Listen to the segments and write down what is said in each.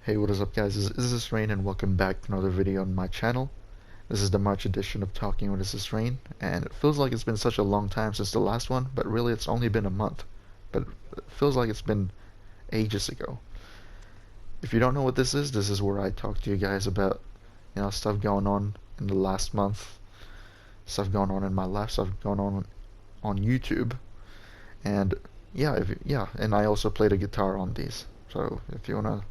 Hey, what is up guys? This is Rain and welcome back to another video on my channel. This is the March edition of Talking with This is Rain, and it feels like it's been such a long time since the last one, but really it's only been a month. But it feels like it's been ages ago. If you don't know what this is where I talk to you guys about, stuff going on in the last month, stuff going on in my life, stuff going on YouTube, and and I also play the guitar on these. So if you wanna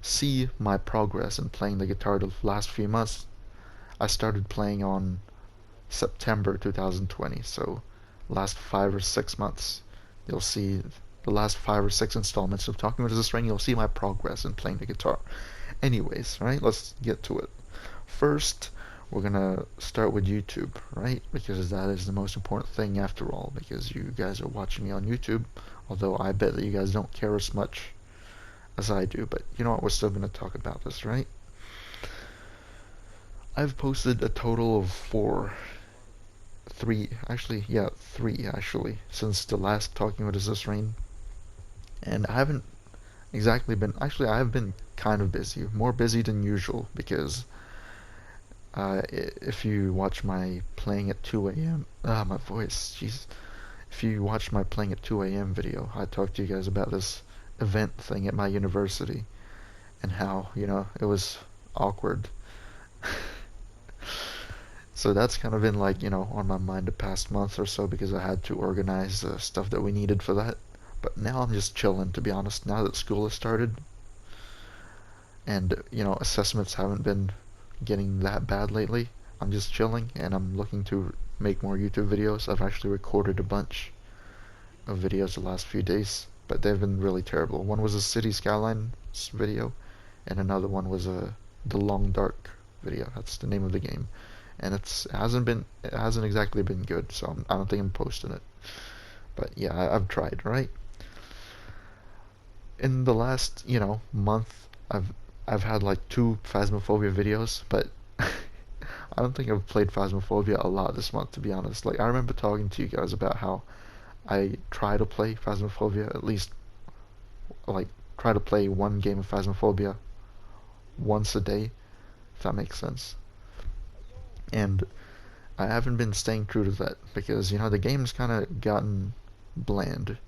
see my progress in playing the guitar the last few months, I started playing on September 2020, so last 5 or 6 months. You'll see the last 5 or 6 installments of Talking with This Rain. You'll see my progress in playing the guitar. Anyways, right, let's get to it. First, we're gonna start with YouTube, right? Because that is the most important thing after all, because you guys are watching me on YouTube, although I bet that you guys don't care as much as I do, but you know what, we're still going to talk about this, right? I've posted a total of three actually, since the last Talking with This Rain, and I haven't exactly been, actually I have been kind of busy, more busy than usual, because if you watch my playing at 2 a.m., my voice, jeez, if you watch my playing at 2 a.m. video, I talked to you guys about this event thing at my university and how, it was awkward. So that's kind of been like, on my mind the past month or so because I had to organize the stuff that we needed for that. But now I'm just chilling, to be honest, now that school has started. And, assessments haven't been getting that bad lately. I'm just chilling and I'm looking to make more YouTube videos. I've actually recorded a bunch of videos the last few days, but they've been really terrible. One was a city skylines video, and another one was the Long Dark video. That's the name of the game, and it hasn't exactly been good. So I don't think I'm posting it. But yeah, I've tried. Right. In the last month, I've had like 2 Phasmophobia videos, but I don't think I've played Phasmophobia a lot this month, to be honest. Like I remember talking to you guys about how I try to play Phasmophobia, at least like try to play one game of Phasmophobia once a day, if that makes sense. And I haven't been staying true to that because the game's kind of gotten bland,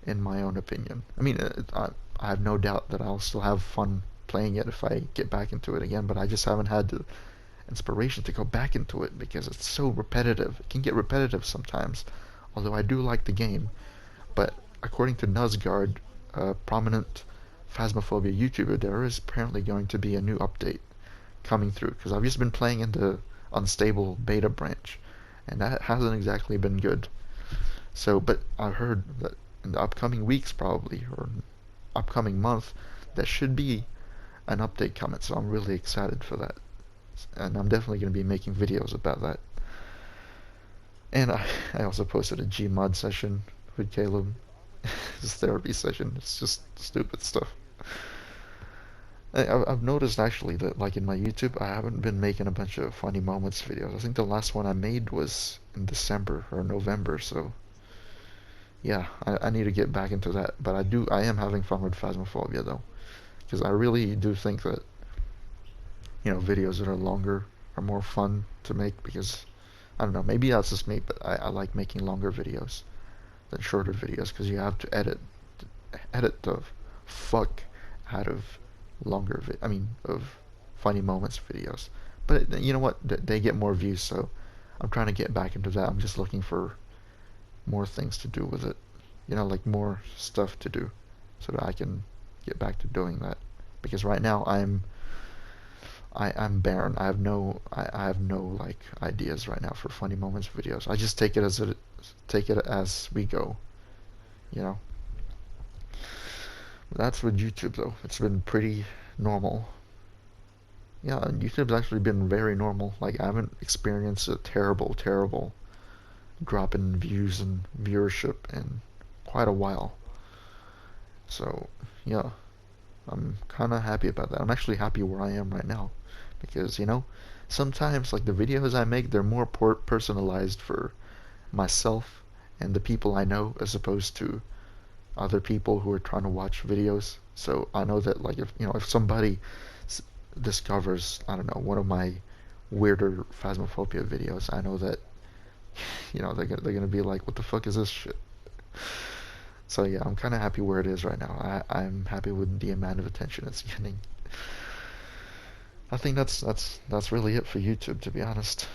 in my own opinion. I mean, I have no doubt that I'll still have fun playing it if I get back into it again, but I just haven't had the inspiration to go back into it because it's so repetitive. It can get repetitive sometimes, although I do like the game. But according to Nuzguard, a prominent Phasmophobia YouTuber, there is apparently going to be a new update coming through, because I've just been playing in the unstable beta branch, and that hasn't exactly been good. So, but I've heard that in the upcoming weeks, probably, or upcoming month, there should be an update coming, so I'm really excited for that. And I'm definitely going to be making videos about that. And I also posted a Gmod session with Caleb. His therapy session. It's just stupid stuff. I've noticed actually that like in my YouTube I haven't been making a bunch of funny moments videos. I think the last one I made was in December or November, so yeah, I need to get back into that. But I am having fun with Phasmophobia though, because I really do think that videos that are longer are more fun to make, because I don't know, maybe that's just me, but I like making longer videos than shorter videos because you have to edit the fuck out of of funny moments videos. But you know what? They get more views, so I'm trying to get back into that. I'm just looking for more things to do with it. Like more stuff to do so that I can get back to doing that. Because right now I'm barren. I have no like ideas right now for funny moments videos. I just take it as we go, you know. That's with YouTube though. It's been pretty normal. Yeah, and YouTube's actually been very normal. Like I haven't experienced a terrible drop in views and viewership in quite a while. So, yeah, I'm kind of happy about that. I'm actually happy where I am right now because, sometimes like the videos I make, they're more personalized for myself and the people I know as opposed to other people who are trying to watch videos. So I know that like if somebody discovers, I don't know, one of my weirder Phasmophobia videos, I know that they're gonna be like, what the fuck is this shit? So yeah, I'm kind of happy where it is right now. I'm happy with the amount of attention it's getting. I think that's really it for YouTube, to be honest.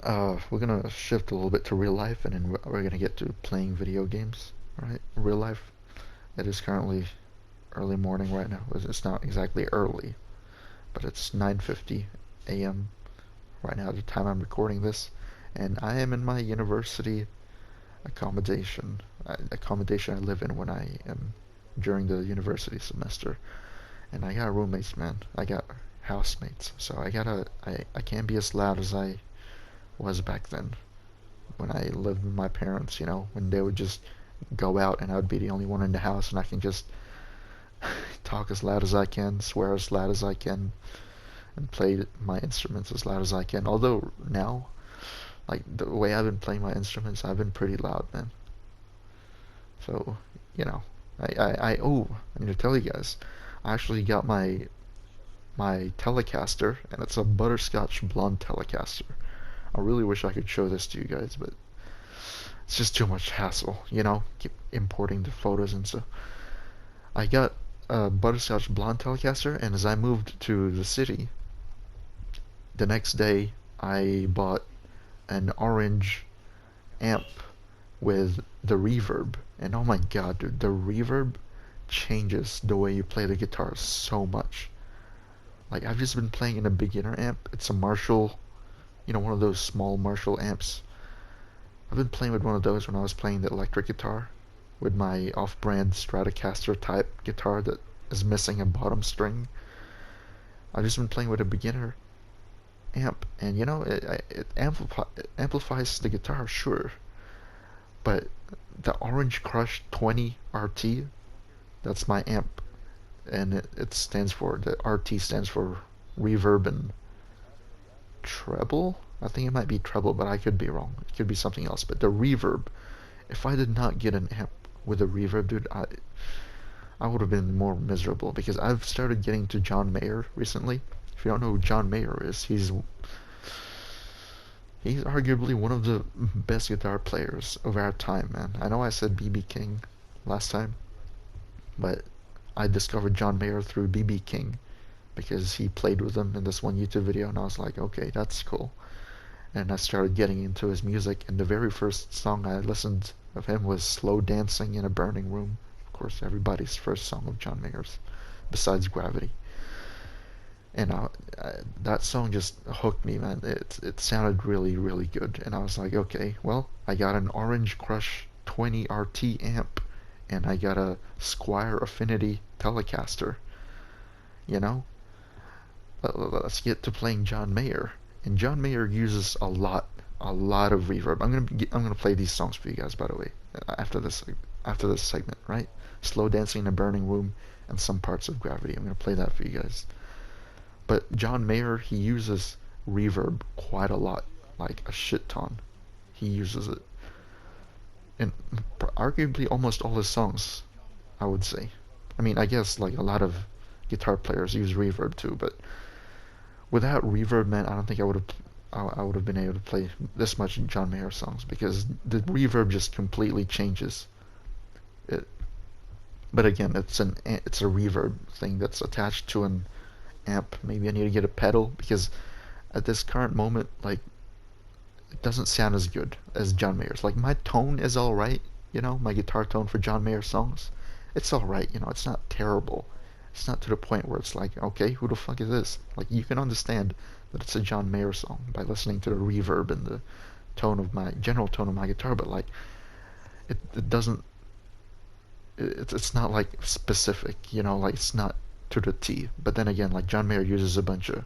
We're gonna shift a little bit to real life, and then we're gonna get to playing video games. Right, real life. It is currently early morning right now. It's not exactly early, but it's 9:50 a.m. right now at the time I'm recording this, and I am in my university accommodation I live in when I am during the university semester. And I got roommates, man. I got housemates. So I can't be as loud as I was back then when I lived with my parents, when they would just go out and I would be the only one in the house and I can just talk as loud as I can, swear as loud as I can, and play my instruments as loud as I can. Although now, like the way I've been playing my instruments, I've been pretty loud, man. So, you know, I need to tell you guys, I actually got my Telecaster, and it's a butterscotch blonde Telecaster. I really wish I could show this to you guys, but it's just too much hassle, keep importing the photos and stuff. I got a butterscotch blonde Telecaster, and as I moved to the city, the next day I bought an orange amp with the reverb, and oh my god, dude, the reverb changes the way you play the guitar so much. Like, I've just been playing in a beginner amp. It's a Marshall, one of those small Marshall amps. I've been playing with one of those when I was playing the electric guitar with my off-brand Stratocaster type guitar that is missing a bottom string. I've just been playing with a beginner amp, and it amplifies the guitar, sure, but the Orange Crush 20 RT, that's my amp, and it stands for, the RT stands for reverb and treble. I think it might be treble, but I could be wrong. It could be something else. But the reverb, if I did not get an amp with a reverb, dude, I would have been more miserable, because I've started getting to John Mayer recently. If you don't know who John Mayer is, he's arguably one of the best guitar players of our time, man. I know I said BB King last time, but I discovered John Mayer through BB King because he played with him in this one YouTube video, and I was like, okay, that's cool. And I started getting into his music, and the very first song I listened of him was Slow Dancing in a Burning Room. Of course, everybody's first song of John Mayer's, besides Gravity. And that song just hooked me, man. It sounded really, really good. And I was like, okay, well, I got an Orange Crush 20 RT amp, and I got a Squire Affinity Telecaster. Let's get to playing John Mayer. And John Mayer uses a lot of reverb. I'm gonna play these songs for you guys, by the way, after this segment, right? Slow Dancing in a Burning Room and some parts of Gravity. I'm gonna play that for you guys. But John Mayer, he uses reverb quite a lot, like a shit ton. He uses it in arguably almost all his songs, I would say. I mean, I guess like a lot of guitar players use reverb too, but without reverb, man, I don't think I would have been able to play this much John Mayer songs, because the reverb just completely changes it. But again, it's a reverb thing that's attached to an amp. Maybe I need to get a pedal, because at this current moment, like, it doesn't sound as good as John Mayer's. Like, my tone is alright, my guitar tone for John Mayer songs, it's alright, it's not terrible. It's not to the point where it's like, okay, who the fuck is this? Like, you can understand that it's a John Mayer song by listening to the reverb and the general tone of my guitar, but like, it doesn't, it's not like specific, like, it's not to the T. But then again, like, John Mayer uses a bunch of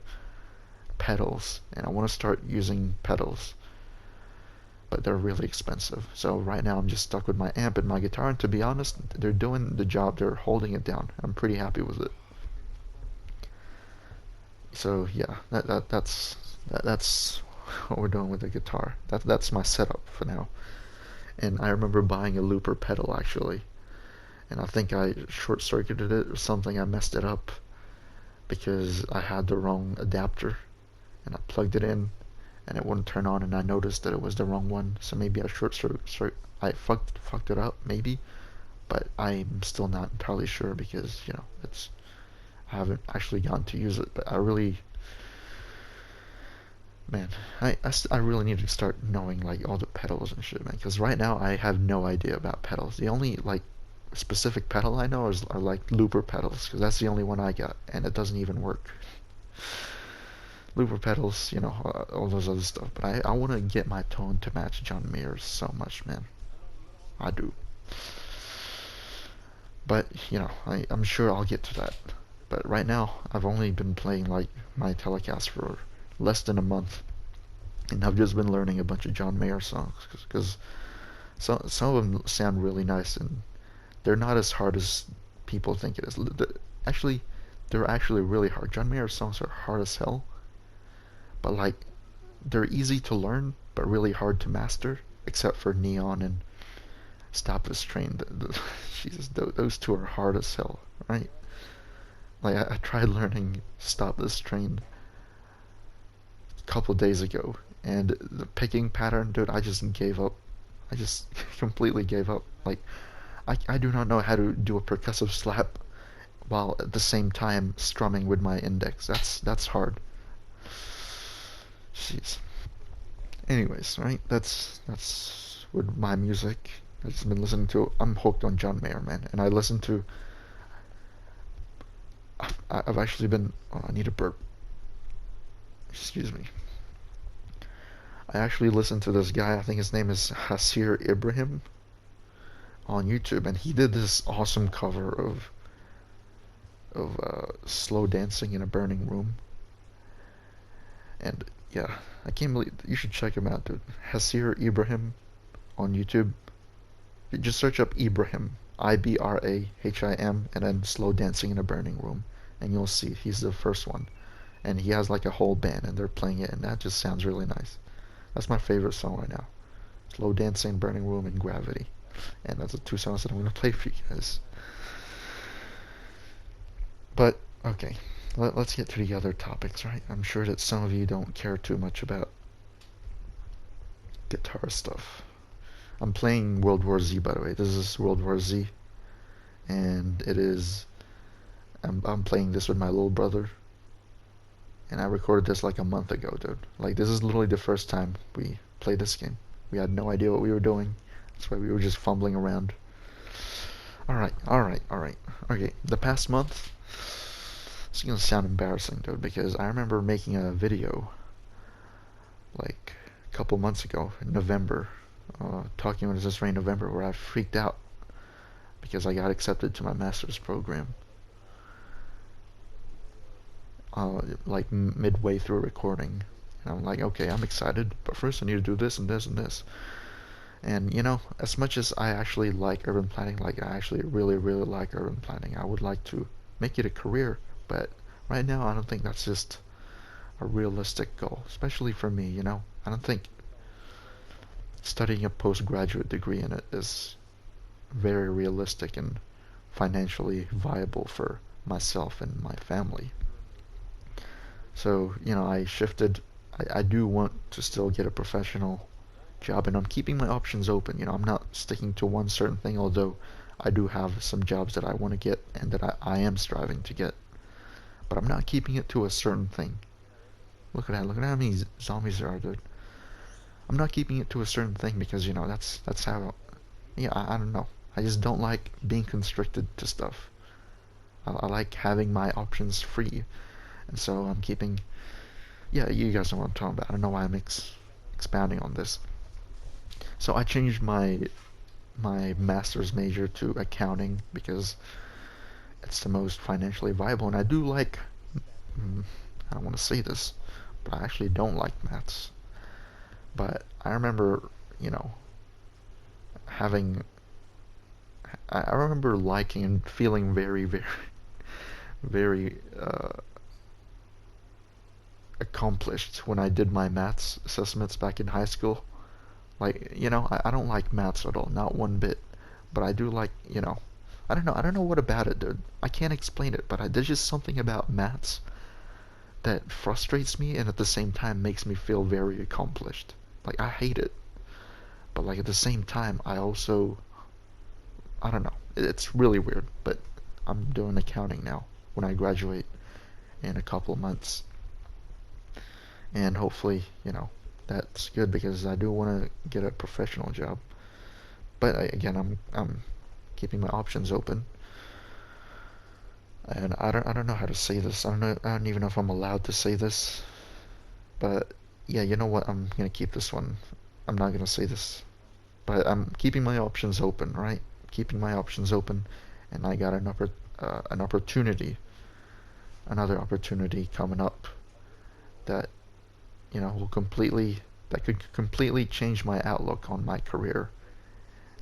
pedals, and I want to start using pedals, but they're really expensive. So right now I'm just stuck with my amp and my guitar, and to be honest, they're doing the job. They're holding it down. I'm pretty happy with it. So yeah, that's what we're doing with the guitar. That's my setup for now. And I remember buying a looper pedal actually, and I think I short-circuited it or something. I messed it up because I had the wrong adapter, and I plugged it in, and it wouldn't turn on, and I noticed that it was the wrong one. So maybe I fucked it up maybe, but I'm still not entirely sure because it's I haven't actually gotten to use it. But I really, man, I really need to start knowing like all the pedals and shit, man. Because right now I have no idea about pedals. The only like specific pedal I know are like looper pedals, because that's the only one I got, and it doesn't even work. Looper pedals, all those other stuff. But I want to get my tone to match John Mayer's so much, man. I do. But I'm sure I'll get to that. But right now, I've only been playing like my Telecaster for less than a month, and I've just been learning a bunch of John Mayer songs because some of them sound really nice, and they're not as hard as people think it is. Actually, they're actually really hard. John Mayer songs are hard as hell, but like they're easy to learn, but really hard to master, except for Neon and Stop This Train. Jesus, those two are hard as hell, right? Like I tried learning Stop This Train a couple of days ago, and the picking pattern, dude, I just gave up. I just completely gave up. Like I do not know how to do a percussive slap while at the same time strumming with my index. That's hard. Jeez. Anyways, right? That's with my music. I've just been listening to. I'm hooked on John Mayer, man, and I listen to. I've actually been. Oh, I need a burp. Excuse me. I actually listened to this guy. I think his name is Hasir Ibrahim on YouTube, and he did this awesome cover of Slow Dancing in a Burning Room. And yeah, I can't believe you should check him out, dude. Hasir Ibrahim on YouTube. You just search up Ibrahim, Ibrahim, and then Slow Dancing in a Burning Room, and you'll see he's the first one. And he has like a whole band, and they're playing it, and that just sounds really nice. That's my favorite song right now. Slow Dancing, Burning Room, and Gravity. And that's the two songs that I'm going to play for you guys. But, okay, let's get to the other topics, right? I'm sure that some of you don't care too much about guitar stuff. I'm playing World War Z, by the way. This is World War Z, and it is. I'm playing this with my little brother, and I recorded this like a month ago, dude. Like this is literally the first time we played this game. We had no idea what we were doing. That's why we were just fumbling around. All right. Okay, the past month. It's gonna sound embarrassing, dude, because I remember making a video like a couple months ago in November. Talking about this rain November, where I freaked out because I got accepted to my master's program. Like midway through recording, and I'm like, okay, I'm excited, but first I need to do this and this and this. And as much as I actually like urban planning, like I actually really like urban planning, I would like to make it a career, but right now I don't think that's just a realistic goal, especially for me. I don't think studying a postgraduate degree in it is very realistic and financially viable for myself and my family. So, I shifted. I do want to still get a professional job, and I'm keeping my options open. I'm not sticking to one certain thing, although I do have some jobs that I want to get and that I am striving to get. But I'm not keeping it to a certain thing. Look at that. Look at how many zombies there are, dude. I'm not keeping it to a certain thing because that's how. Yeah, I don't know. I just don't like being constricted to stuff. I like having my options free, and so I'm keeping. Yeah, you guys know what I'm talking about. I don't know why I'm expounding on this. So I changed my master's major to accounting because it's the most financially viable, and I do like. I don't want to say this, but I actually don't like maths. But I remember, having. I remember liking and feeling very accomplished when I did my maths assessments back in high school. Like, I don't like maths at all, not one bit. But I do like, I don't know what about it, dude. I can't explain it, but there's just something about maths that frustrates me and at the same time makes me feel very accomplished. Like, I hate it, but like at the same time, I don't know. It's really weird, but I'm doing accounting now when I graduate in a couple of months. And hopefully, that's good because I do want to get a professional job. But again, I'm keeping my options open. And I don't know how to say this. I don't even know if I'm allowed to say this. But yeah, you know what? I'm gonna keep this one. I'm not gonna say this. But I'm keeping my options open, right? Keeping my options open, and I got an opportunity, another opportunity coming up that will completely that could completely change my outlook on my career,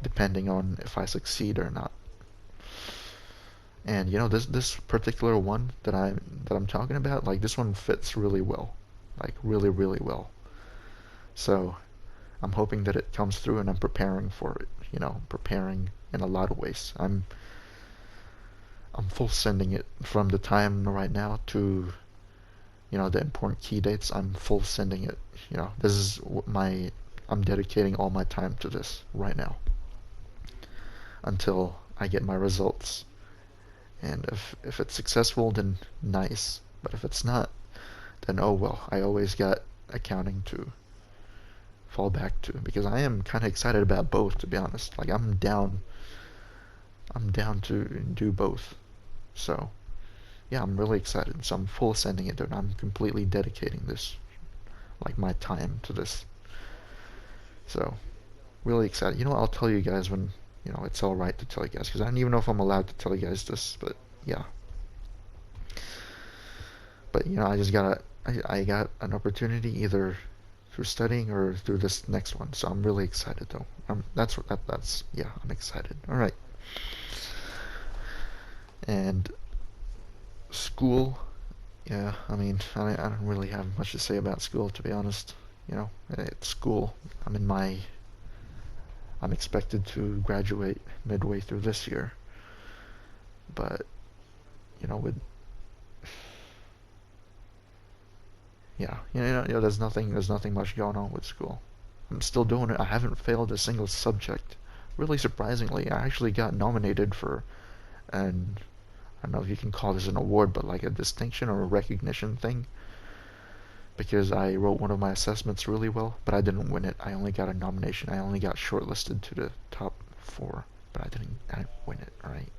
depending on if I succeed or not. And this particular one that I'm talking about, like this one fits really well, like really really well. So I'm hoping that it comes through, and I'm preparing for it. Preparing in a lot of ways. I'm full sending it from the time right now to the important key dates. I'm full sending it. This is my I'm dedicating all my time to this right now until I get my results. And if it's successful, then nice. But if it's not, then oh well. I always got accounting to fall back to because I am kind of excited about both, to be honest. Like I'm down to do both. So yeah, I'm really excited. So I'm full sending it, dude. I'm completely dedicating this, like my time to this. So really excited. I'll tell you guys when it's all right to tell you guys because I don't even know if I'm allowed to tell you guys this, but yeah. But I just I got an opportunity either through studying or through this next one. So I'm really excited though. That's yeah, I'm excited. All right. And school, yeah, I don't really have much to say about school, to be honest. It's school. I'm expected to graduate midway through this year, but with yeah, there's nothing much going on with school. I'm still doing it. I haven't failed a single subject. Really surprisingly, I actually got nominated for an I don't know if you can call this an award, but like a distinction or a recognition thing because I wrote one of my assessments really well, but I didn't win it. I only got a nomination. I only got shortlisted to the top 4, but I didn't win it, alright?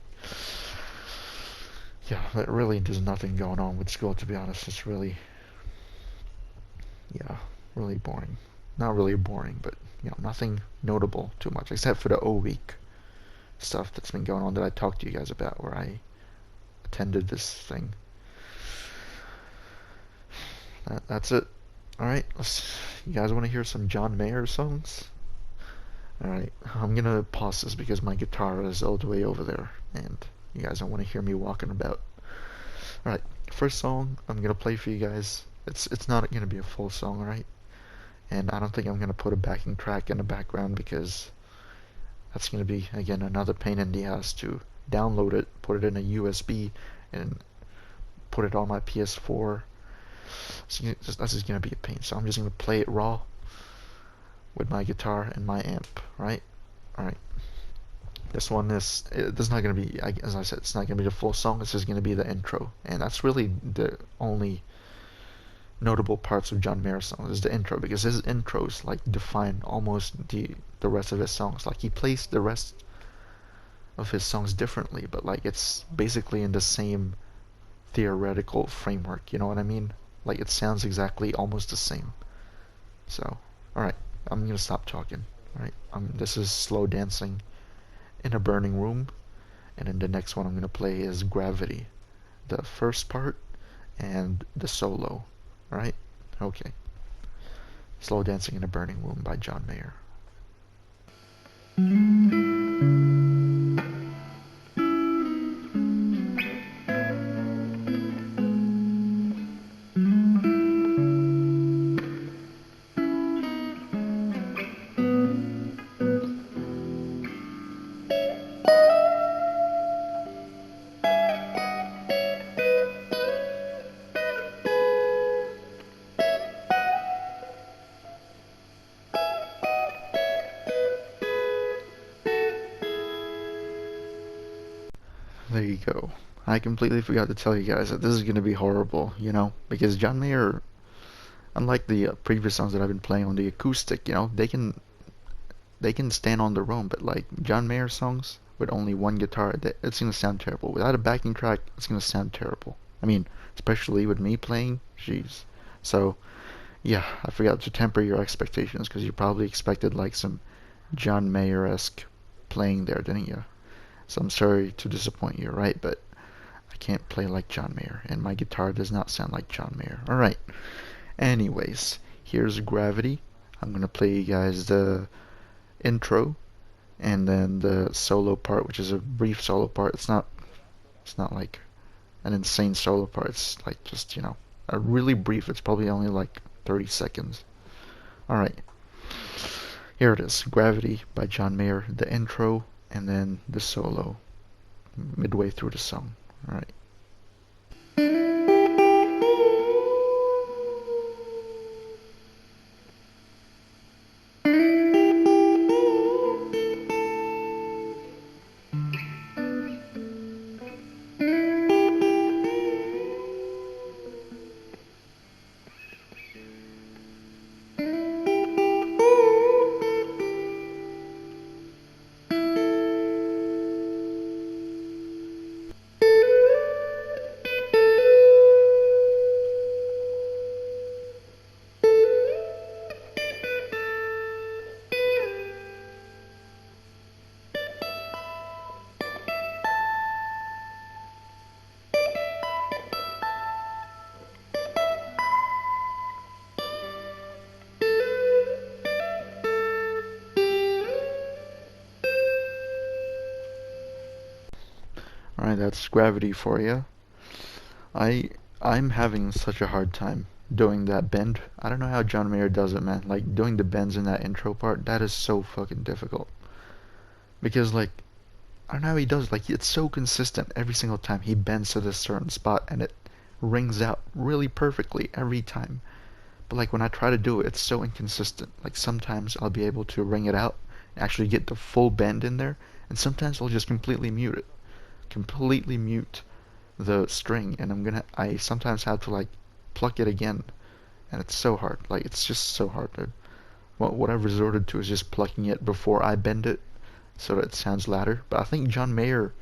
Yeah, but really there's nothing going on with school, to be honest. It's really, yeah, really boring. Not really boring, but, nothing notable too much, except for the O week stuff that's been going on that I talked to you guys about where I attended this thing. That's it. Alright, you guys want to hear some John Mayer songs? Alright, I'm gonna pause this because my guitar is all the way over there, and you guys don't want to hear me walking about. Alright, first song I'm gonna play for you guys. It's not gonna be a full song, alright? And I don't think I'm gonna put a backing track in the background because that's gonna be, again, another pain in the ass to download it, put it in a USB, and put it on my PS4. So this is gonna be a pain. So I'm just gonna play it raw with my guitar and my amp, right? All right. This is not gonna be, as I said, it's not gonna be the full song. This is gonna be the intro, and that's really the only notable parts of John Mayer's songs is the intro because his intros like define almost the rest of his songs. Like he plays the rest of his songs differently, but like it's basically in the same theoretical framework. You know what I mean? Like it sounds exactly almost the same. So, all right, I'm gonna stop talking. All right, this is slow dancing in a burning room, and then the next one I'm gonna play is Gravity, the first part and the solo. All right, okay. Slow dancing in a burning room by John Mayer. there you go. I completely forgot to tell you guys that this is gonna be horrible, you know, because John Mayer, unlike the previous songs that I've been playing on the acoustic, you know, they can stand on their own, but like John Mayer songs with only one guitar, it's gonna sound terrible. Without a backing track, it's gonna sound terrible. I mean, especially with me playing, jeez. So, yeah, I forgot to temper your expectations because you probably expected like some John Mayer-esque playing there, didn't you? So I'm sorry to disappoint you, right? But I can't play like John Mayer, and my guitar does not sound like John Mayer. Alright, anyways, here's Gravity. I'm gonna play you guys the intro and then the solo part, which is a brief solo part. It's not like an insane solo part. It's like just, you know, a really brief. It's probably only like 30 seconds. Alright, here it is. Gravity by John Mayer, the intro and then the solo midway through the song. Alright. Alright, that's Gravity for you. I I'm having such a hard time doing that bend. I don't know how John Mayer does it, man. Like doing the bends in that intro part, that is so fucking difficult. Because like I don't know how he does. Like it's so consistent every single time he bends to this certain spot, and it rings out really perfectly every time. But like when I try to do it, it's so inconsistent. Like sometimes I'll be able to ring it out, actually get the full bend in there, and sometimes I'll just completely mute it. Completely mute the string, and I sometimes have to like pluck it again, and it's so hard. Like it's just so hard, dude. What I've resorted to is just plucking it before I bend it so that it sounds louder. But I think John Mayer,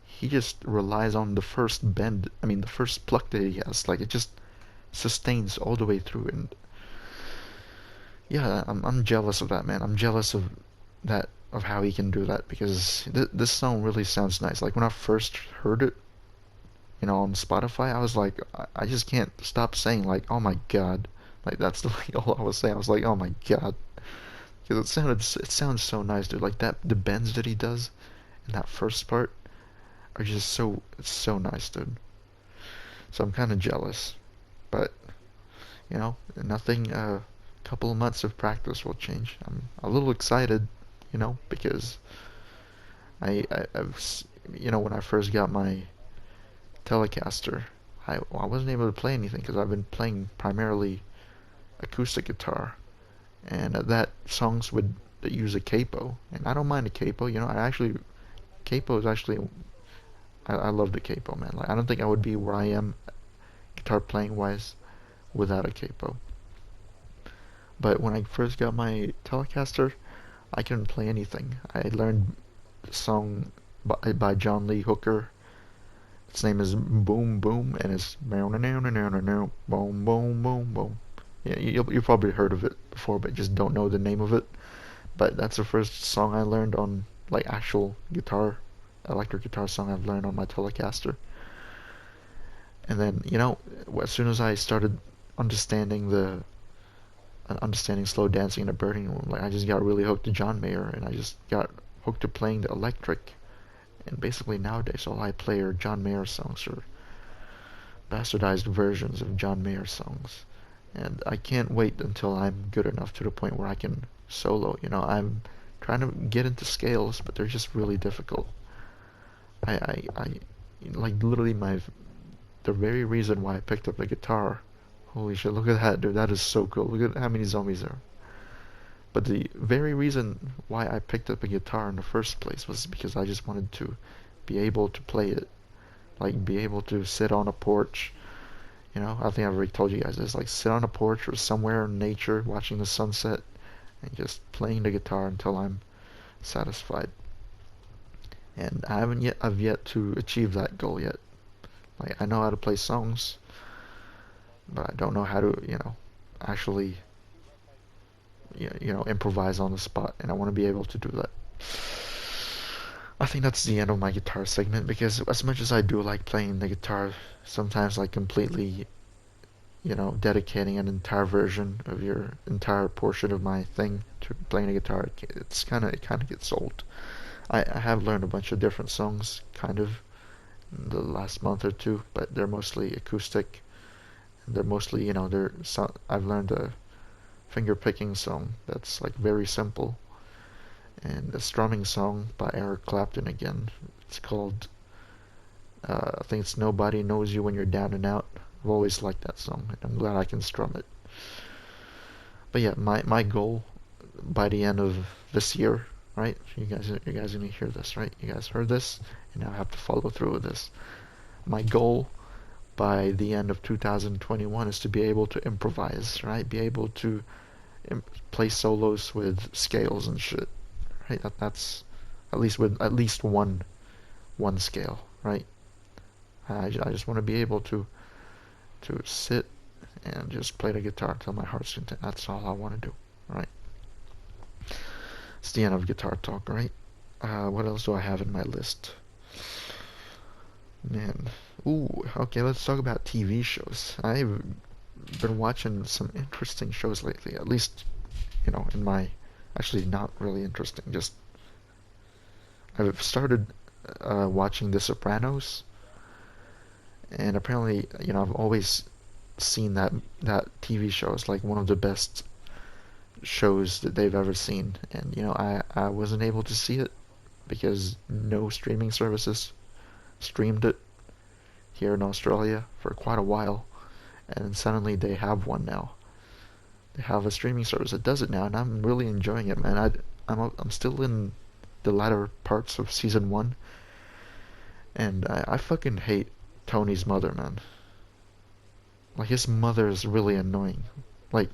he just relies on the first bend, I mean the first pluck that he has. Like it just sustains all the way through, and yeah, I'm jealous of that, man. I'm jealous of that, of how he can do that, because this song really sounds nice. Like when I first heard it, you know, on Spotify, I was like, I just can't stop saying like, oh my god, like that's like all I was saying. I was like, oh my god, because it sounds so nice, dude. Like that, the bends that he does in that first part are just so, it's so nice, dude. So I'm kind of jealous, but you know, nothing. Couple of months of practice will change. I'm a little excited, you know, because I've, you know, when I first got my Telecaster, I wasn't able to play anything because I've been playing primarily acoustic guitar, and that songs would that use a capo, and I don't mind a capo. You know, capo is actually, I love the capo, man. Like I don't think I would be where I am guitar playing wise without a capo. But when I first got my Telecaster, I couldn't play anything. I learned a song by John Lee Hooker. Its name is Boom Boom, and it's boom boom boom boom. Yeah, you've probably heard of it before, but just don't know the name of it. But that's the first song I learned on like actual guitar, electric guitar song I've learned on my Telecaster. And then, you know, as soon as I started understanding slow dancing in a burning room, like I just got really hooked to John Mayer, and I just got hooked to playing the electric. And basically nowadays all I play are John Mayer songs, or bastardized versions of John Mayer songs. And I can't wait until I'm good enough to the point where I can solo. You know, I'm trying to get into scales, but they're just really difficult. I like literally the very reason why I picked up a guitar. Holy shit, look at that, dude. That is so cool. Look at how many zombies there are. But the very reason why I picked up a guitar in the first place was because I just wanted to be able to play it, like be able to sit on a porch. I think I've already told you guys this, like sit on a porch or somewhere in nature watching the sunset and just playing the guitar until I'm satisfied. And I've yet to achieve that goal yet. Like I know how to play songs, but I don't know how to, actually, improvise on the spot, and I want to be able to do that. I think that's the end of my guitar segment because as much as I do like playing the guitar, sometimes like completely, dedicating an entire version of your entire portion of my thing to playing a guitar, it kind of gets old. I have learned a bunch of different songs, kind of, in the last month or two, but they're mostly acoustic. They're mostly, I've learned a finger picking song that's like very simple, and a strumming song by Eric Clapton again. It's called, I think it's Nobody Knows You When You're Down and Out. I've always liked that song, and I'm glad I can strum it. But yeah, my goal by the end of this year, right? You guys gonna hear this, right? You guys heard this, and now I have to follow through with this. My goal by the end of 2021 is to be able to improvise, right? Be able to play solos with scales and shit, right? That's at least with at least one scale, right? I just want to be able to sit and just play the guitar till my heart's content. That's all I want to do, right? It's the end of guitar talk, right? What else do I have in my list? Man, ooh, okay, let's talk about TV shows. I've been watching some interesting shows lately, at least, in my, actually not really interesting, just, I've started watching The Sopranos, and apparently, I've always seen that TV show as like one of the best shows that they've ever seen, and I wasn't able to see it because no streaming services streamed it here in Australia for quite a while, and suddenly they have one now. They have a streaming service that does it now, and I'm really enjoying it, man. I'm still in the latter parts of season one, and I fucking hate Tony's mother, man. Like his mother is really annoying. Like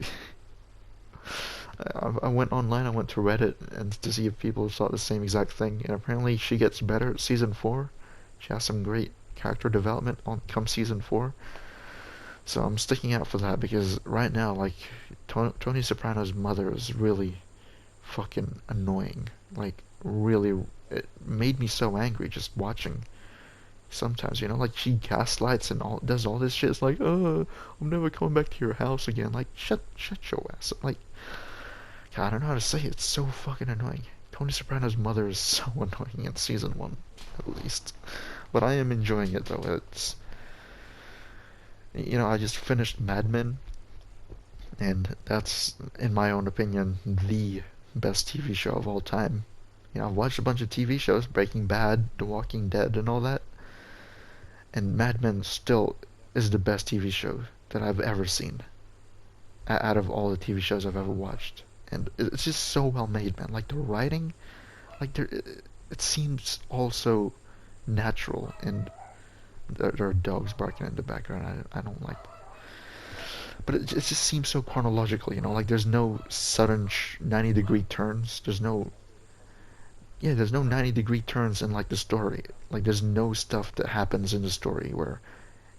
I went online, I went to Reddit and to see if people thought the same exact thing, and apparently she gets better at season 4. She has some great character development on come season 4. So I'm sticking out for that because right now, like, Tony Soprano's mother is really fucking annoying. Like, really, it made me so angry just watching. Sometimes, like she gaslights and does all this shit. It's like, I'm never coming back to your house again. Like, shut your ass up. Like, God, I don't know how to say it. It's so fucking annoying. Tony Soprano's mother is so annoying in season 1, at least. But I am enjoying it though. It's, I just finished Mad Men, and that's, in my own opinion, the best TV show of all time. I've watched a bunch of TV shows, Breaking Bad, The Walking Dead, and all that, and Mad Men still is the best TV show that I've ever seen out of all the TV shows I've ever watched. And it's just so well made, man. Like the writing, like it seems also natural, and there are dogs barking in the background. I don't like, but it just seems so chronological, like there's no sudden 90-degree turns. There's no 90-degree turns in like the story. Like there's no stuff that happens in the story where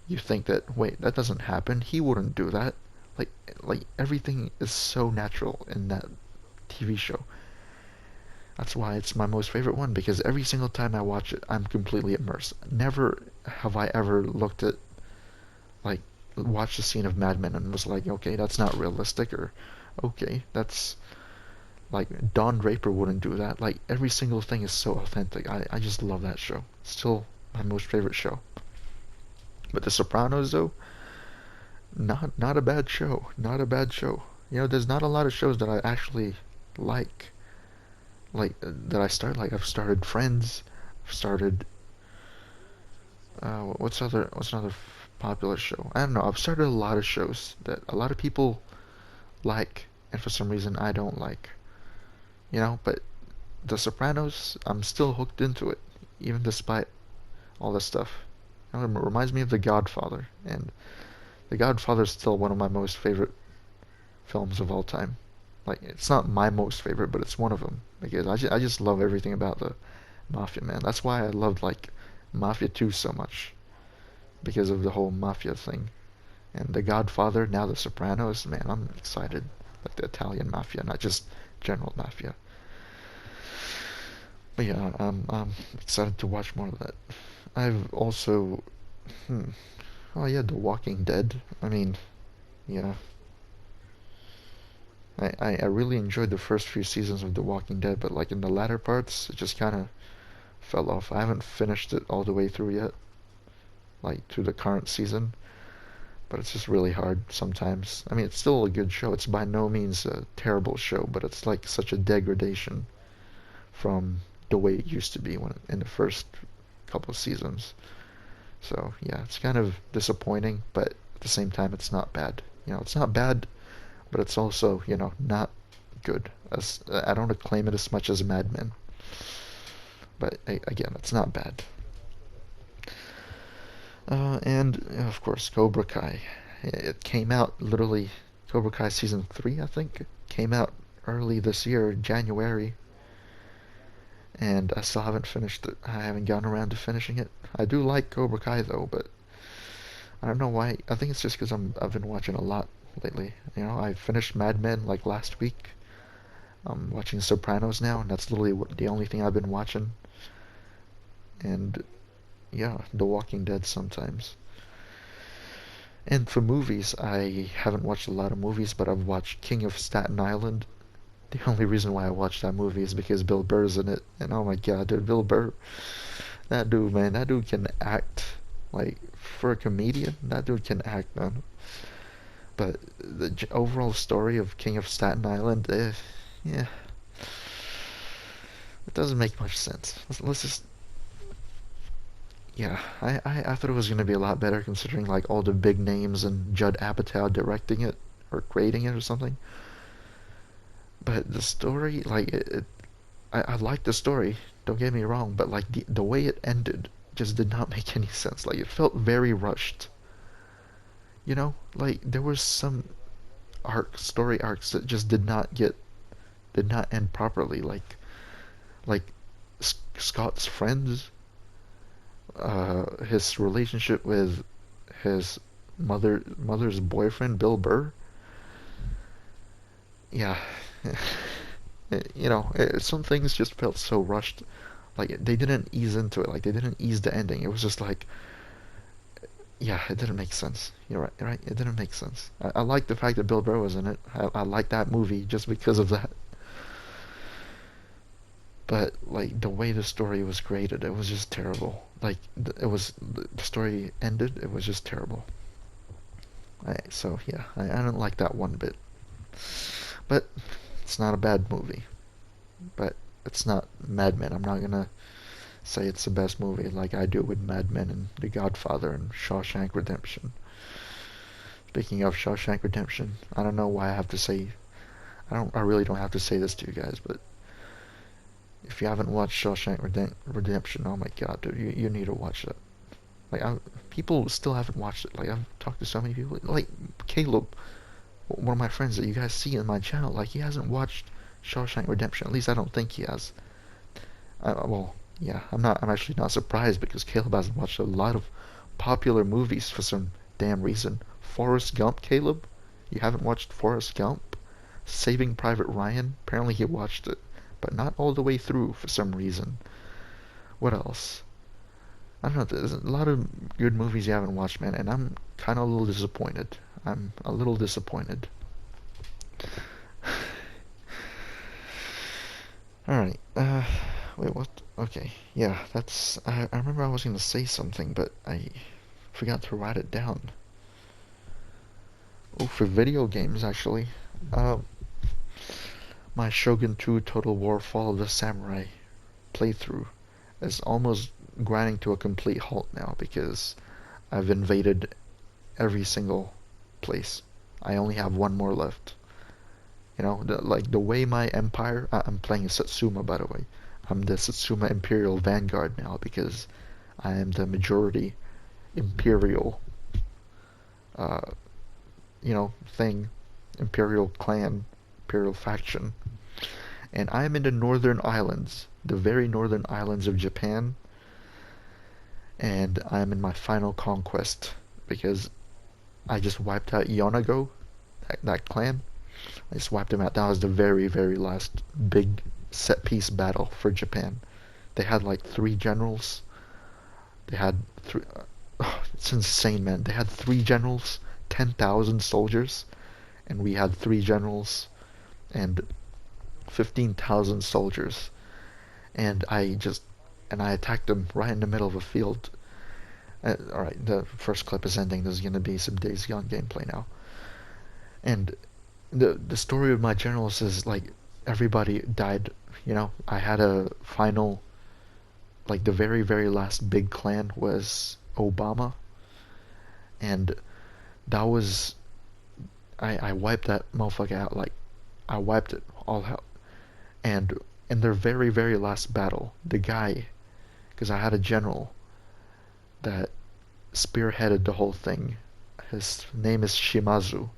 you think that, wait, that doesn't happen. He wouldn't do that. Like everything is so natural in that TV show. That's why it's my most favorite one, because every single time I watch it, I'm completely immersed. Never have I ever looked at, like, watched a scene of Mad Men and was like, okay, that's not realistic, or okay, that's, like, Don Draper wouldn't do that. Like, every single thing is so authentic. I just love that show. Still my most favorite show. But The Sopranos, though, not a bad show. Not a bad show. There's not a lot of shows that I actually like. That I start. Like, I've started Friends. I've started. What's another popular show? I don't know. I've started a lot of shows that a lot of people like, and for some reason I don't like. But The Sopranos, I'm still hooked into it, even despite all this stuff. It reminds me of The Godfather, and The Godfather is still one of my most favorite films of all time. Like, it's not my most favorite, but it's one of them because I just love everything about the Mafia, man. That's why I loved like Mafia 2 so much because of the whole Mafia thing. And The Godfather, now The Sopranos, man, I'm excited. Like the Italian Mafia, not just general Mafia. But yeah, I'm excited to watch more of that. I've also, hmm, oh yeah, The Walking Dead. I mean, yeah, I really enjoyed the first few seasons of The Walking Dead, but like in the latter parts, it just kind of fell off. I haven't finished it all the way through yet, like to the current season, but it's just really hard sometimes. I mean, it's still a good show. It's by no means a terrible show, but it's like such a degradation from the way it used to be when in the first couple of seasons. So yeah, it's kind of disappointing, but at the same time, it's not bad. It's not bad, but it's also, not good. As I don't acclaim it as much as Mad Men, but again, it's not bad. And of course, Cobra Kai. It came out literally, Cobra Kai season 3, I think, came out early this year, January, and I still haven't finished it. I haven't gotten around to finishing it. I do like Cobra Kai though, but I don't know why. I think it's just because I've been watching a lot lately. I finished Mad Men like last week. I'm watching Sopranos now, and that's literally the only thing I've been watching. And yeah, The Walking Dead sometimes. And for movies, I haven't watched a lot of movies, but I've watched King of Staten Island. The only reason why I watched that movie is because Bill Burr's in it. And oh my god, dude, Bill Burr, that dude, man, that dude can act. Like, for a comedian, that dude can act, man. But the overall story of King of Staten Island, yeah, it doesn't make much sense. Let's just, yeah, I thought it was gonna be a lot better considering like all the big names and Judd Apatow directing it or creating it or something. But the story, like I like the story. Don't get me wrong, but like the way it ended just did not make any sense. Like it felt very rushed. Like there was some story arcs that just did not end properly. Like Scott's friends, his relationship with his mother's boyfriend, Bill Burr. Yeah, some things just felt so rushed. Like they didn't ease into it. Like they didn't ease the ending. It was just like, yeah, it didn't make sense. You're right. You're right. It didn't make sense. I like the fact that Bill Burr was in it. I like that movie just because of that. But like the way the story was created, it was just terrible. Like the story ended. It was just terrible. So yeah, I don't like that one bit. But it's not a bad movie. But it's not Mad Men. I'm not gonna say it's the best movie like I do with Mad Men and The Godfather and Shawshank Redemption. Speaking of Shawshank Redemption, I don't know why I have to say I really don't have to say this to you guys, but if you haven't watched Shawshank Redemption, oh my god, dude, you need to watch that. Like people still haven't watched it. Like I've talked to so many people, like Caleb, one of my friends that you guys see in my channel, like he hasn't watched Shawshank Redemption. At least I don't think he has. Well, yeah, I'm actually not surprised because Caleb hasn't watched a lot of popular movies for some damn reason. Forrest Gump, Caleb? You haven't watched Forrest Gump? Saving Private Ryan? Apparently he watched it, but not all the way through for some reason. What else? I don't know. There's a lot of good movies you haven't watched, man, and I'm kind of a little disappointed. I'm a little disappointed. Alright, wait, what? Okay, yeah, I remember I was gonna say something, but I forgot to write it down. Oh, for video games, actually. My Shogun II Total War Fall of the Samurai playthrough is almost grinding to a complete halt now because I've invaded every single place. I only have one more left. Like the way my empire, I'm playing Satsuma, by the way. I'm the Satsuma Imperial Vanguard now because I am the majority imperial, uh, thing, imperial clan, imperial faction. And I am in the northern islands, the very northern islands of Japan, and I am in my final conquest because I just wiped out Yonago, that clan. I just wiped them out. That was the very, very last big set piece battle for Japan. They had like three generals. They had three. It's insane, man. They had three generals, 10,000 soldiers, and we had three generals and 15,000 soldiers. And I attacked them right in the middle of a field. Alright, the first clip is ending. There's gonna be some Days Gone gameplay now. And the story of my generals is like everybody died. I had a final, like the very, very last big clan was Obama. And that was, I wiped that motherfucker out. Like, I wiped it all out. And in their very, very last battle, the guy, because I had a general that spearheaded the whole thing. His name is Shimazu,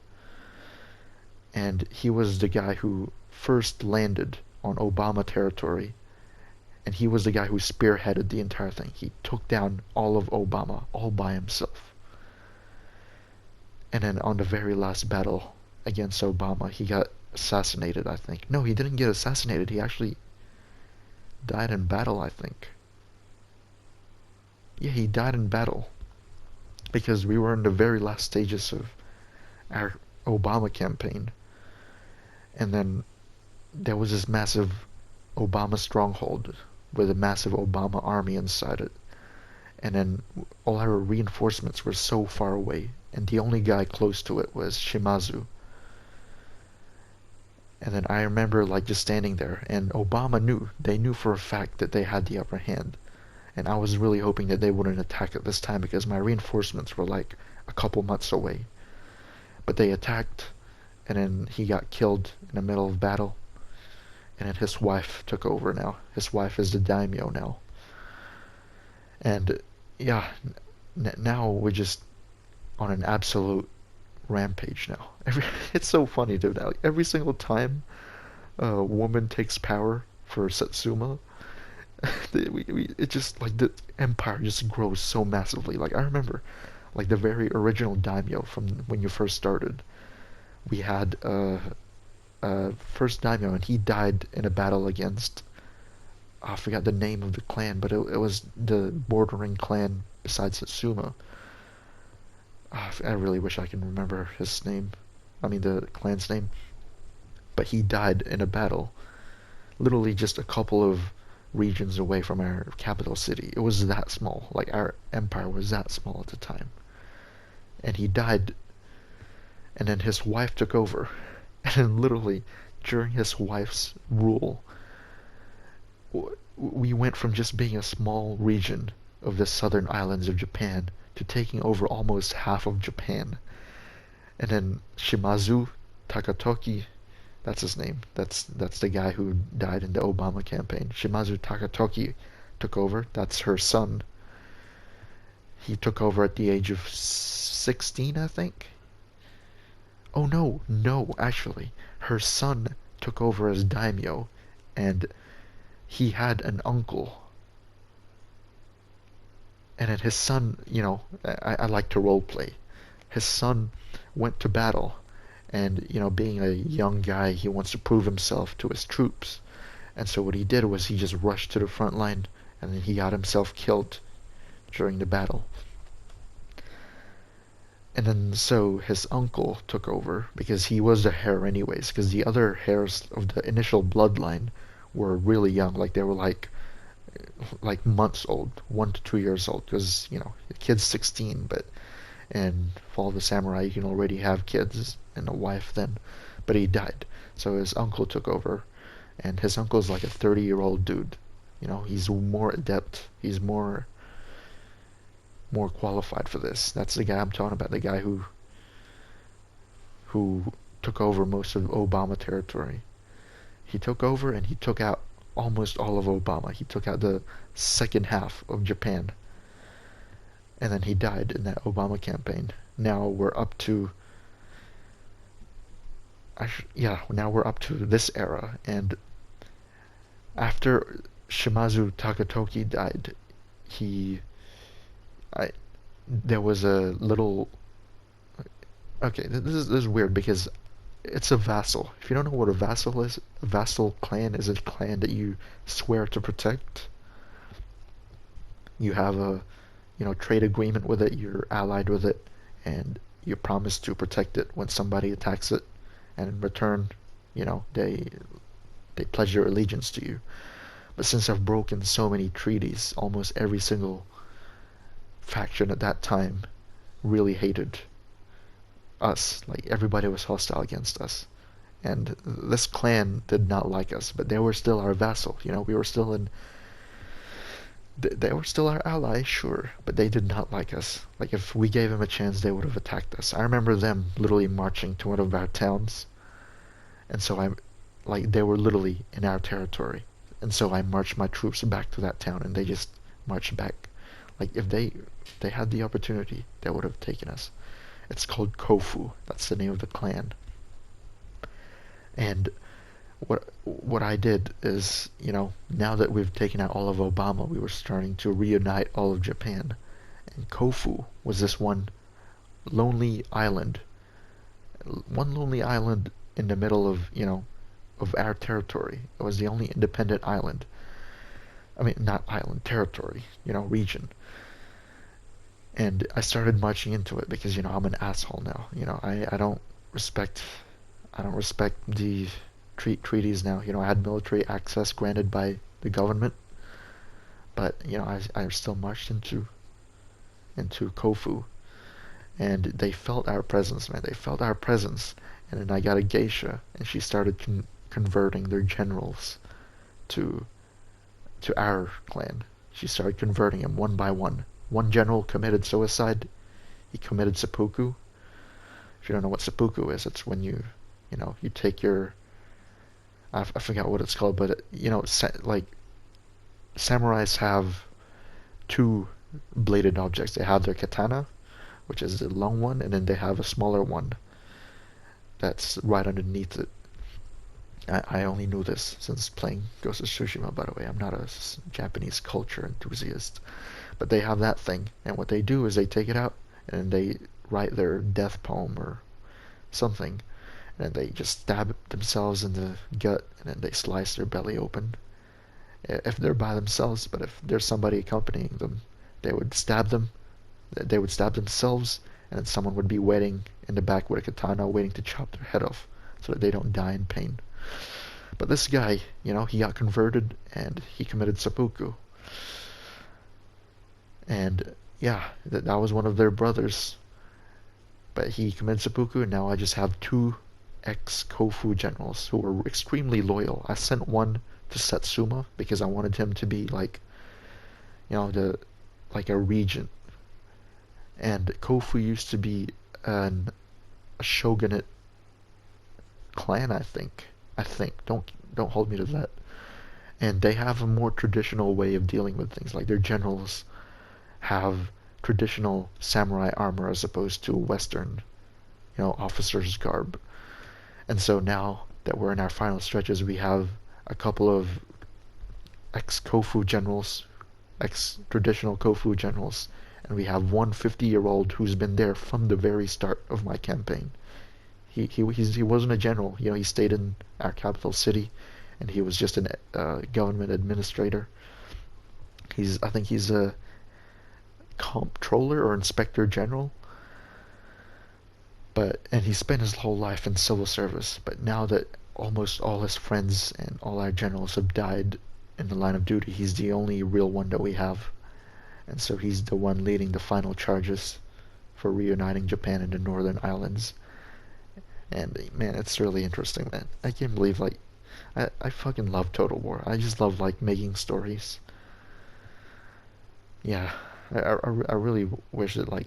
and he was the guy who first landed on Obama territory, and he was the guy who spearheaded the entire thing. He took down all of Obama all by himself. And then on the very last battle against Obama, he got assassinated, I think. No, he didn't get assassinated. He actually died in battle, I think. Yeah, he died in battle because we were in the very last stages of our Obama campaign. And then there was this massive Obama stronghold with a massive Obama army inside it. And then all our reinforcements were so far away, and the only guy close to it was Shimazu. And then I remember like just standing there, and they knew for a fact that they had the upper hand. And I was really hoping that they wouldn't attack at this time because my reinforcements were like a couple months away. But they attacked, and then he got killed in the middle of battle. And then his wife took over now. His wife is the Daimyo now. And yeah, now we're just on an absolute rampage now. It's so funny, dude. Like, every single time a woman takes power for Satsuma, it just like the empire just grows so massively. Like I remember, like the very original daimyo from when you first started, we had first daimyo, and he died in a battle against, I forgot the name of the clan, but it was the bordering clan besides Satsuma. I really wish I can remember his name. I mean the clan's name. But he died in a battle, literally just a couple of regions away from our capital city. It was that small. Like our empire was that small at the time. And he died, and then his wife took over. And then literally during his wife's rule, we went from just being a small region of the southern islands of Japan to taking over almost half of Japan. And then Shimazu Takatoki, that's his name. That's the guy who died in the Obama campaign. Shimazu Takatoki took over. That's her son. He took over at the age of 16, I think. Oh no, actually. Her son took over as daimyo, and he had an uncle. And then his son, I like to role play. His son went to battle, and being a young guy, he wants to prove himself to his troops. And so what he did was he just rushed to the front line, and then he got himself killed during the battle. And then so his uncle took over because he was the heir anyways, because the other heirs of the initial bloodline were really young, like they were like months old, 1 to 2 years old, because the kid's 16, but in Fall of the Samurai you can already have kids and a wife then. But he died, so his uncle took over, and his uncle's like a 30-year-old dude. He's more adept, he's more qualified for this. That's the guy I'm talking about, the guy who took over most of Obama territory. He took over and he took out almost all of Obama. He took out the second half of Japan. and then he died in that Obama campaign. Now we're up to yeah, now we're up to this era, and after Shimazu Takatoki died, he I there was a little okay, this is weird because it's a vassal. If you don't know what a vassal is, a vassal clan is a clan that you swear to protect. You have a, trade agreement with it, you're allied with it, and you promise to protect it when somebody attacks it, and in return, they pledge their allegiance to you. But since I've broken so many treaties, almost every single faction at that time really hated us. Like everybody was hostile against us. And this clan did not like us, but they were still our vassal. We were still in. They were still our ally, sure, but they did not like us. Like if we gave them a chance, they would have attacked us. I remember them literally marching to one of our towns, and so they were literally in our territory, and so I marched my troops back to that town, and they just marched back. Like if they had the opportunity, they would have taken us. It's called Kofu. That's the name of the clan. And what I did is, now that we've taken out all of Obama, we were starting to reunite all of Japan. And Kofu was this lonely island, one lonely island in the middle of our territory. It was the only independent island. I mean, not island, territory, region. And I started marching into it because, I'm an asshole now. I don't respect the treaties now. I had military access granted by the government, but I still marched into Kofu, and they felt our presence, man. They felt our presence, and then I got a geisha, and she started converting their generals to our clan. She started converting them one by one. One general committed suicide. He committed seppuku. If you don't know what seppuku is, it's when you take your I forgot what it's called, but like samurais have two bladed objects. They have their katana, which is the long one, and then they have a smaller one that's right underneath it. I only knew this since playing Ghost of Tsushima, by the way. I'm not a Japanese culture enthusiast. But they have that thing, and what they do is they take it out, and they write their death poem or something, and they just stab themselves in the gut, and then they slice their belly open. If they're by themselves, but if there's somebody accompanying them, they would stab themselves, and then someone would be waiting in the back with a katana waiting to chop their head off so that they don't die in pain. But this guy, he got converted and he committed seppuku. And yeah, that was one of their brothers. But he committed seppuku, and now I just have two ex-Kofu generals who were extremely loyal. I sent one to Satsuma because I wanted him to be like a regent. And Kofu used to be a shogunate clan, I think. Don't hold me to that. And they have a more traditional way of dealing with things. Like their generals have traditional samurai armor as opposed to Western, officer's garb. And so now that we're in our final stretches, we have a couple of ex-Kofu generals, ex-traditional Kofu generals, and we have one 50-year-old who's been there from the very start of my campaign. He wasn't a general, he stayed in our capital city, and he was just a government administrator. I think he's a comptroller or inspector general, and he spent his whole life in civil service. But now that almost all his friends and all our generals have died in the line of duty, he's the only real one that we have, and so he's the one leading the final charges for reuniting Japan in the Northern Islands. And man, it's really interesting, man. I can't believe I fucking love Total War. I just love making stories. Yeah, I really wish that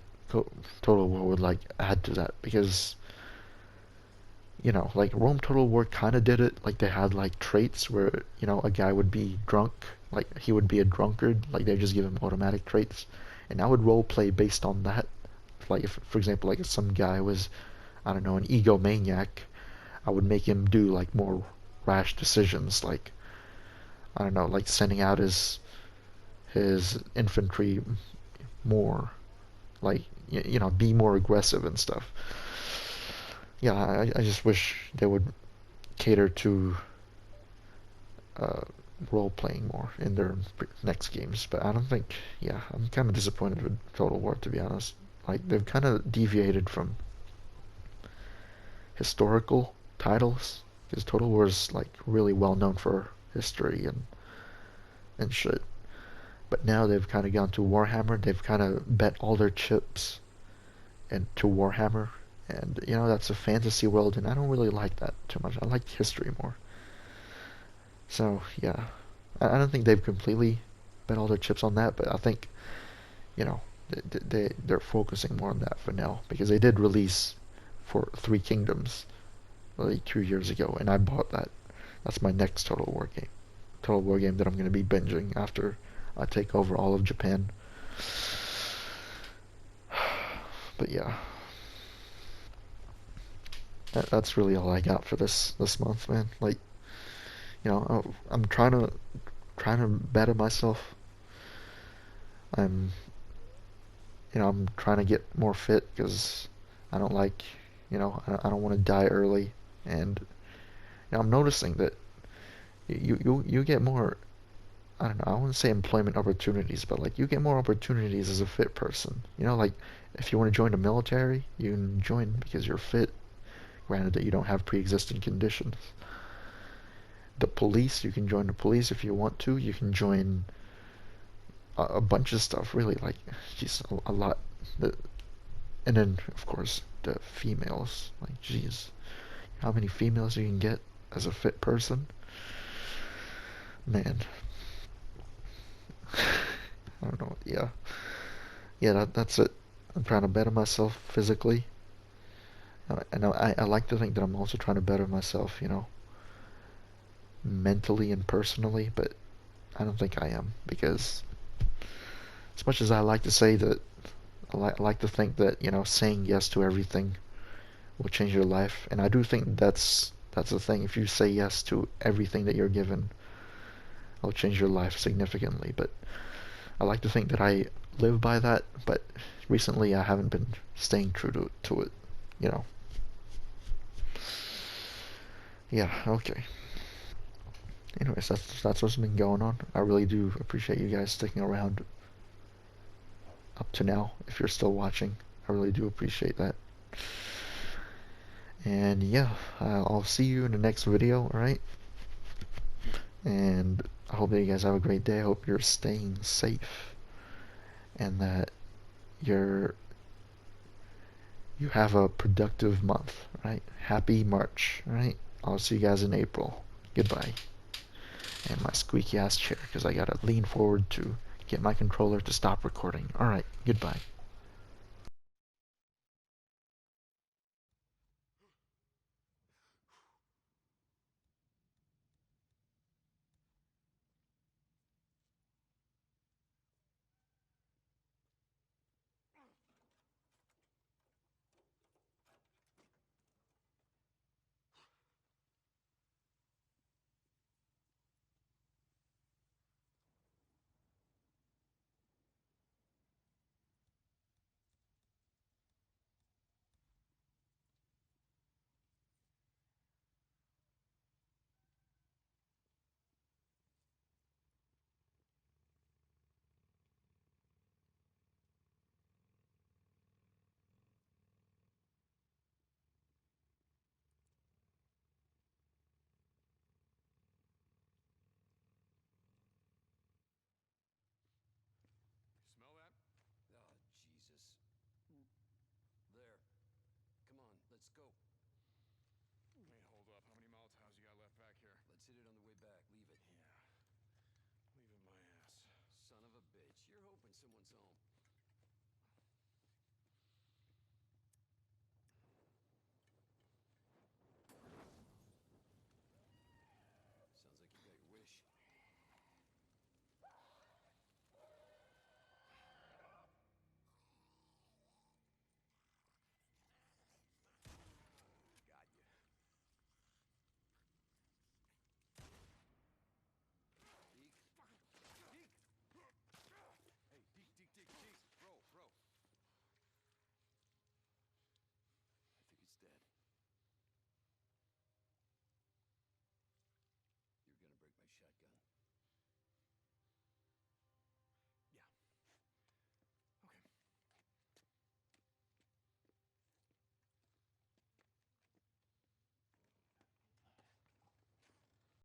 Total War would add to that, because Rome Total War kind of did it. They had traits where a guy would be drunk, he would be a drunkard, they just give him automatic traits, and I would role play based on that. Like if, for example, like if some guy was, I don't know, an egomaniac, I would make him do like more rash decisions, like I don't know, like sending out his infantry more, like you know, be more aggressive and stuff. Yeah, I just wish they would cater to uh, role playing more in their next games. But I don't think, yeah, I'm kind of disappointed with Total War, to be honest. Like they've kind of deviated from historical titles because Total War is like really well known for history and shit. But now they've kind of gone to Warhammer. They've kind of bet all their chips into Warhammer, and you know that's a fantasy world, and I don't really like that too much. I like history more. So yeah, I don't think they've completely bet all their chips on that, but I think you know they're focusing more on that for now because they did release for Three Kingdoms like 2 years ago, and I bought that. That's my next Total War game. Total War game that I'm going to be binging after I take over all of Japan. But yeah, that's really all I got for this month, man. Like you know, I'm trying to better myself. I'm I'm trying to get more fit because I don't like I don't want to die early, and I'm noticing that you get more. I don't know. I wouldn't say employment opportunities, but like you get more opportunities as a fit person. Like if you want to join the military, you can join because you're fit. Granted that you don't have pre-existing conditions. The police, you can join the police if you want to. You can join a bunch of stuff, really. Like, geez, a lot. The, and then, of course, the females. Like, geez, how many females you can get as a fit person? Man, I don't know. Yeah, yeah, that's it. I'm trying to better myself physically. And I like to think that I'm also trying to better myself, mentally and personally, but I don't think I am because as much as I like to say that, I like to think that, saying yes to everything will change your life, and I do think that's the thing. If you say yes to everything that you're given, it'll change your life significantly. But I like to think that I live by that, but recently I haven't been staying true to it, you know. Yeah, okay. Anyways, that's what's been going on. I really do appreciate you guys sticking around up to now. If you're still watching, I really do appreciate that. And yeah, I'll see you in the next video, alright? And I hope that you guys have a great day. I hope you're staying safe and that you're you have a productive month, right? Happy March, right? I'll see you guys in April. Goodbye. And my squeaky ass chair because I gotta lean forward to get my controller to stop recording. Alright, goodbye. Smell that? Oh, Jesus. There. Come on, let's go. Hey, hold up. How many Molotovs you got left back here? Let's hit it on the way back. Leave it. Yeah. Leave it my ass. Son of a bitch. You're hoping someone's home.